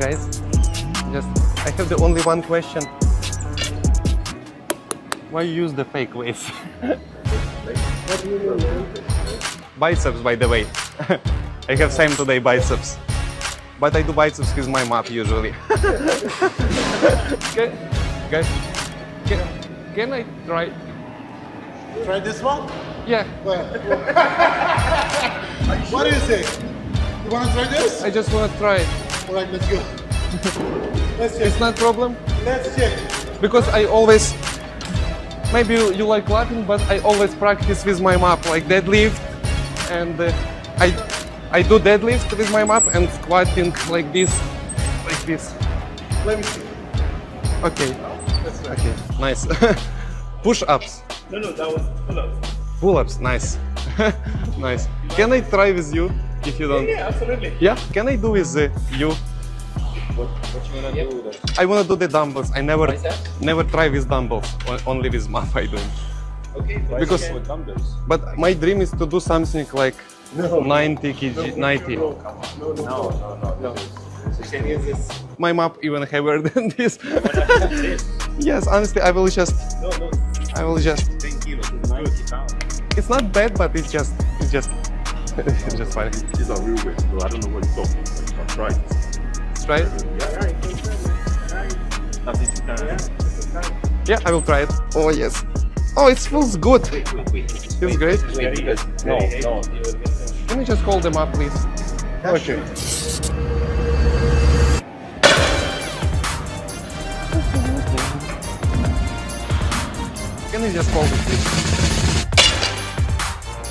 guys. I have the only one question. Why you use the fake weights? What do you mean? Biceps, by the way. I have same today biceps. But I do biceps with my map usually. Guys, can I try? Try this one? Yeah, Where? What do you say? You want to try this? I just want to try it. All right, let's go. Let's check. It's not problem Let's check. because I always, maybe you like laughing, but I always practice with my map, like deadlift, and I do deadlift with my map and squatting like this. Let me see. Okay, okay, nice. Push-ups. No, that was pull-ups. Pull-ups, nice. Nice. Can I try with you if you don't? Yeah, absolutely. Yeah? Can I do with you? What you wanna do with it? I wanna do the dumbbells. I never Biceps? never try with dumbbells. Only with map I do. Okay, Because- with dumbbells. But my dream is to do something like 90 kg, 90. No. So you can use this. My map even heavier than this. This. Yes, honestly, I will just. No, 10 kilos, 90 pounds. It's not bad, but it's just it's just funny. These are real weights, bro. I don't know what you're talking about. I'll try it. Let's try it. That's it, you can. Yeah, I will try it. Oh yes. Oh, it feels good. Wait. Feels great. No. Can you just hold them up, please? Okay. Can you just hold it, please?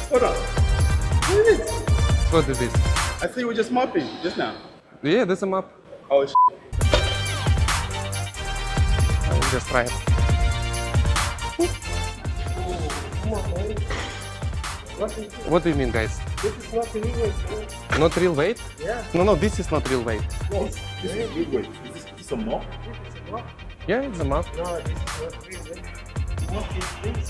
Hold on. What is this? What is this? I think we're just mopping just now. Yeah, that's a map. Oh, I will just try it. What do you mean, guys? This is not the real weight. Not real weight? Yeah. No, this is not real weight. This is real weight. Is this a mop? Yeah, it's a map. No, this is not real weight. What is this?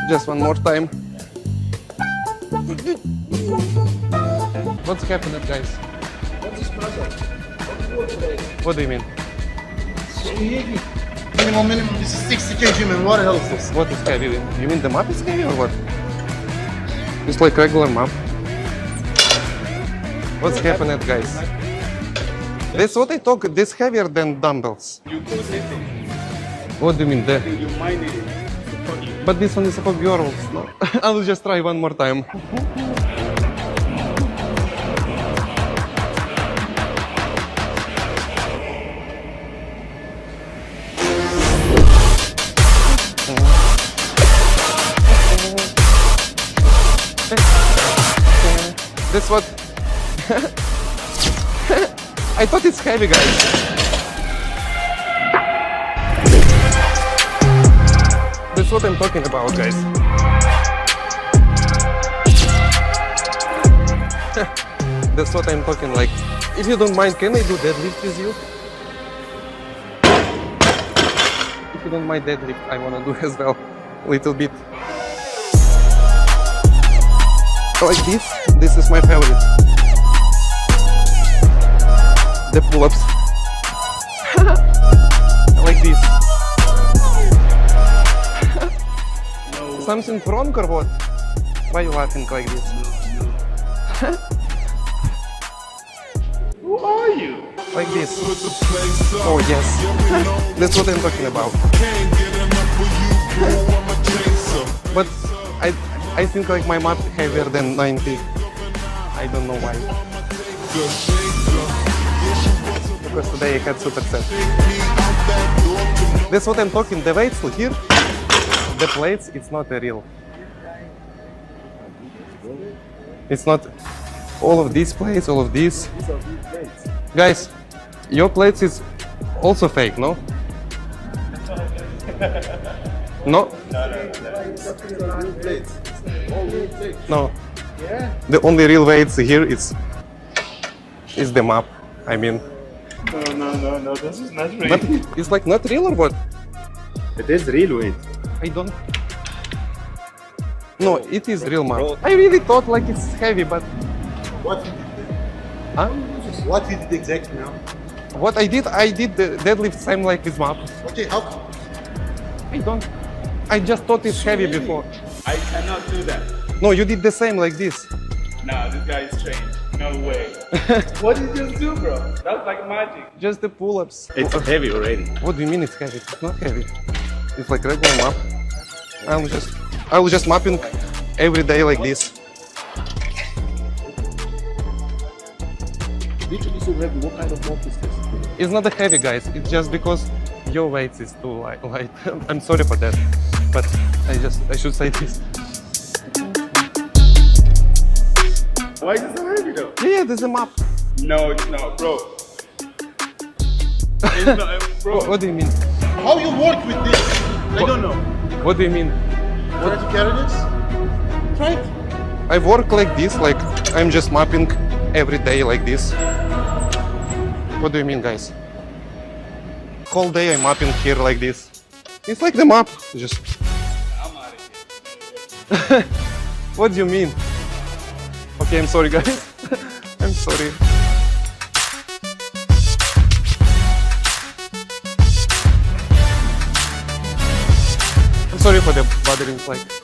Just one more time. What's happening, guys? What is matter? What do you mean? Minimum. This is 60 kg, man. What the hell is this? What is heavy? You mean the map is heavy or what? It's like regular map. What's happening, guys? That's what I talk. This heavier than dumbbells. You could lift it. What do you mean? The? You might need it. But this one is for girls. No? I will just try one more time. That's what. I thought it's heavy, guys. That's what I'm talking about, guys. That's what I'm talking like. If you don't mind, can I do deadlift with you? If you don't mind deadlift, I wanna do as well. A little bit. Like this. This is my favorite. The pull-ups. Like this. Something wrong or what? Why are you laughing like this? Who are you? Like this. Oh yes. That's what I'm talking about. But I think like my mat heavier than 90. I don't know why. Because today I had superset. That's what I'm talking. The weights here, the plates, it's not a real. It's not all of these plates, all of these. Guys, your plates is also fake, no? No? No. The only real weights here is the map. I mean, No, this is not real. but it's like not real or what? It is real weight. I don't. No, it is real map. I really thought like it's heavy, but What you did there? huh? What you did exactly now? What I did the deadlift same like this map. Okay, how come? I don't. I just thought it's heavy before. I cannot do that. No, you did the same like this. Nah, this guy is trained. No way. What did you just do, bro? That's like magic. Just the pull-ups. It's heavy already. What do you mean it's heavy? It's not heavy. It's like regular map. I was just mapping every day like this. Literally so heavy. What kind of mop is this? It's not a heavy, guys. It's just because your weight is too light. I'm sorry for that, but I should say this. Why is it so heavy though? Yeah, there's a map. No, it's not, bro. It's not, bro. What do you mean? How you work with this? I don't know. What do you mean? Try to carry this? Try it. I work like this, like I'm just mapping every day like this. What do you mean, guys? Whole day I'm mapping here like this. It's like the map. Just. I'm out of here. What do you mean? Okay, I'm sorry, guys. I'm sorry. I'm sorry for the bothering, like.